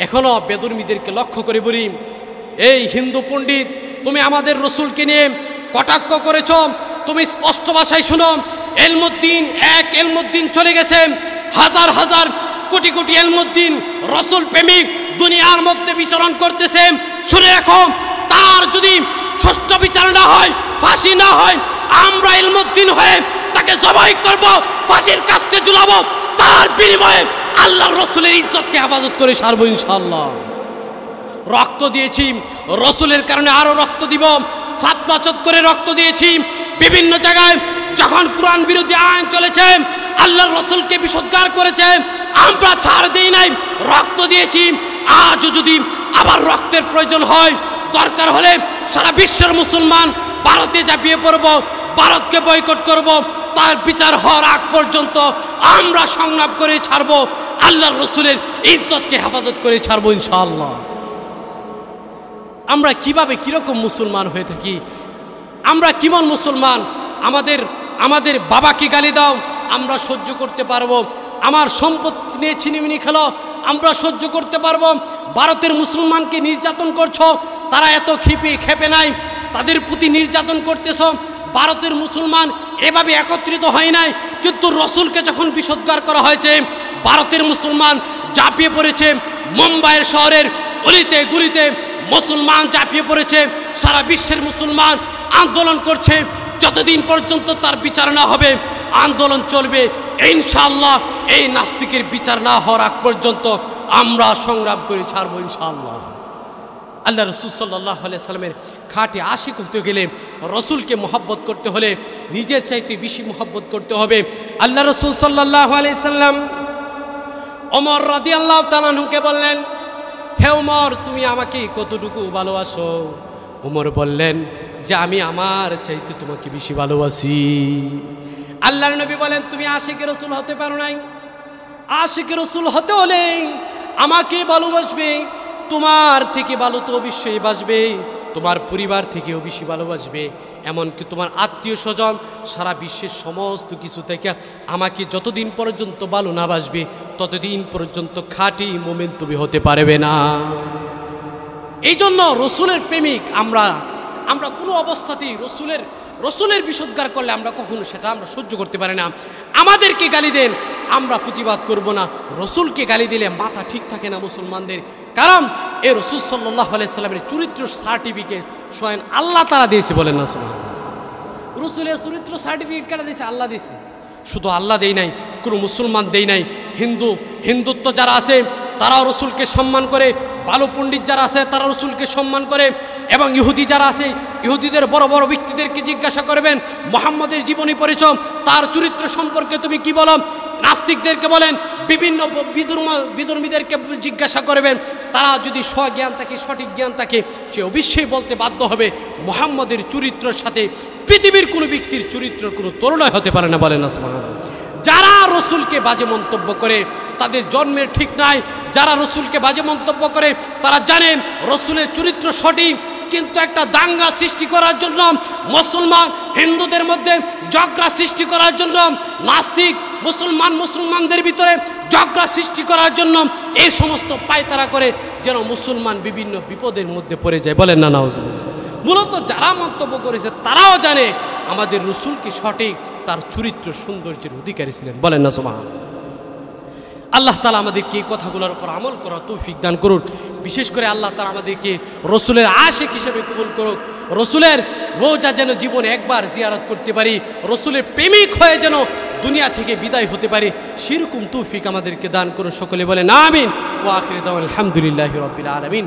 এখনো বেদুর্মীদেরকে লক্ষ্য করে বলি, এই হিন্দু পণ্ডিত, তুমি আমাদের রসুলকে নিয়ে কটাক্ষ করেছ, তুমি স্পষ্ট ভাষায় শুনো, ইলমুদ্দিন চলে গেছে, হাজার হাজার কোটি কোটি ইলমুদ্দিন রসুল প্রেমিক দুনিয়ার মধ্যে বিচরণ করতেছে। শুনে রাখো, তার যদি সুষ্ঠু বিচার না হয়, ফাঁসি না হয়, আমরা ইলমুদ্দিন হয়ে তাকে জবাই করব, ফাঁসির কাস্তে ঝুলাবো, তার বিনিময়ে আল্লাহর রসুলের ইজ্জতকে হেফাজত করে সারবো ইনশাআল্লাহ। রক্ত দিয়েছি, রসুলের কারণে আরো রক্ত দিব, ছাত্র চত্বরে রক্ত দিয়েছি, বিভিন্ন জায়গায় যখন কোরআন বিরোধী আইন চলেছে, আল্লাহর রসুলকে বিসর্জন করেছে, আমরা ছাড় দেই নাই, রক্ত দিয়েছি। আজও যদি আবার রক্তের প্রয়োজন হয়, দরকার হলে সারা বিশ্বের মুসলমান ভারতে ঝাঁপিয়ে পড়ব, ভারতকে বয়কট করব, তার বিচার হওয়ার আগ পর্যন্ত আমরা সংগ্রাম করে ছাড়বো, আল্লাহর রসুলের ইজ্জতকে হেফাজত করে ছাড়বো ইনশাআল্লাহ। আমরা কিভাবে কিরকম মুসলমান হয়ে থাকি, আমরা কেমন মুসলমান? আমাদের বাবাকে গালি দাও, আমরা সহ্য করতে পারবো। আমার সম্পত্তি নিয়ে ছিনিমিনি খেলো, আমরা সহ্য করতে পারবো। ভারতের মুসলমানকে নির্যাতন করছো, তারা এত খেপে নাই, তাদের প্রতি নির্যাতন করতেছ। ভারতের মুসলমান এভাবে একত্রিত হয় নাই, কিন্তু রসুলকে যখন বিসর্জন করা হয়েছে, ভারতের মুসলমান ঝাঁপিয়ে পড়েছে। মুম্বাইয়ের শহরের গলিতে গলিতে মুসলমান ঝাঁপিয়ে পড়েছে, সারা বিশ্বের মুসলমান আন্দোলন করছে। যতদিন পর্যন্ত তার বিচার না হবে, আন্দোলন চলবে ইনশাআল্লাহ। এই নাস্তিকের বিচার না হওয়ার আগ পর্যন্ত আমরা সংগ্রাম করে ছাড়বো ইনশাআল্লাহ। আল্লাহ রসুল সাল্লাল্লাহু আলাইহি সাল্লামের খাঁটি আশিক হতে গেলে, রসুলকে মহব্বত করতে হলে নিজের চাইতে বেশি মহব্বত করতে হবে। আল্লাহ রসুল সাল্লাল্লাহু আলাইহি সাল্লাম ওমর রাদিয়াল্লাহু তাআলা আনহুকে বললেন, হে ওমর, তুমি আমাকে কতটুকু ভালোবাসো? ওমর বললেন যে আমি আমার চাইতে তোমাকে বেশি ভালোবাসি। আল্লাহর নবী বলেন, তুমি আশিকে রসুল হতে পারো নাই। আশিকে রসুল হতে হলে আমাকে ভালোবাসবে, তোমার থেকে ভালো তো অবশ্যই বাসবে, তোমার পরিবার থেকেও বেশি ভালোবাসবে, এমনকি তোমার আত্মীয় স্বজন, সারা বিশ্বের সমস্ত কিছু থেকে আমাকে যতদিন পর্যন্ত ভালো না বাসবে, ততদিন পর্যন্ত খাঁটি মুমিন তুমি হতে পারবে না। এই জন্য রসুলের প্রেমিক আমরা আমরা কোনো অবস্থাতেই রসুলের বিশুদ্ধার করলে আমরা কখনো সেটা আমরা সহ্য করতে পারি না। আমাদেরকে গালি দেন, আমরা প্রতিবাদ করব না। রসুলকে গালি দিলে মাথা ঠিক থাকে না মুসলমানদের, কারণ এই রসুল সাল্লাল্লাহু আলাইহি সাল্লামের চরিত্র সার্টিফিকেট স্বয়ং আল্লাহ তাআলা দিয়েছে, বলেন না সুবহানাল্লাহ। রসুলের চরিত্র সার্টিফিকেট কারা দিয়েছে? আল্লাহ দিয়েছে। শুধু আল্লাহ দেই নাই, কোনো মুসলমান দেই নাই। হিন্দুত্ব যারা আছে তারাও রসুলকে সম্মান করে, ভালো পণ্ডিত যারা আছে তারা রসুলকে সম্মান করে, এবং ইহুদি যারা আছে ইহুদিদের বড় বড় ব্যক্তিদেরকে জিজ্ঞাসা করবেন মুহাম্মদের জীবনী পরিচয়, তার চরিত্র সম্পর্কে তুমি কি বলো। নাস্তিকদেরকে বলেন, বিভিন্ন বিধর্মীদেরকে জিজ্ঞাসা করবেন, তারা যদি স্বজ্ঞান থাকে, সঠিক জ্ঞান থাকে, সে অবশ্যই বলতে বাধ্য হবে মুহাম্মদের চরিত্রের সাথে পৃথিবীর কোনো ব্যক্তির চরিত্রের কোনো তুলনা হতে পারে না, বলেন না সুবহানাল্লাহ। যারা রসুলকে বাজে মন্তব্য করে তাদের জন্মের ঠিক নাই। যারা রসুলকে বাজে মন্তব্য করে তারা জানেন রসুলের চরিত্র সঠিক, কিন্তু একটা দাঙ্গা সৃষ্টি করার জন্য, মুসলমান হিন্দুদের মধ্যে ঝগড়া সৃষ্টি করার জন্য, নাস্তিক মুসলমানদের ভিতরে ঝগড়া সৃষ্টি করার জন্য এই সমস্ত পায়তারা করে, যেন মুসলমান বিভিন্ন বিপদের মধ্যে পড়ে যায়, বলেন না নাউজুবিল্লাহ। মূলত যারা মন্তব্য করেছে তারাও জানে আমাদের রসুল কি সঠিক, তার চরিত্র সৌন্দর্যের অধিকারী ছিলেন, বলেন না সুবহানাল্লাহ। আল্লাহ তাআলা আমাদেরকে এই কথাগুলোর উপর আমল করার তৌফিক দান করুন। বিশেষ করে আল্লাহ তাআলা আমাদেরকে রসুলের আশিক হিসেবে কবুল করুক। রসুলের রোজা যেন জীবনে একবার জিয়ারত করতে পারি, রসুলের প্রেমিক হয়ে যেন দুনিয়া থেকে বিদায় হতে পারি, সেরকম তৌফিক আমাদেরকে দান করুন। সকলে বলেন আমিন। ওয়া আখিরু দাওয়ানা আলহামদুলিল্লাহি রাব্বিল আলামিন।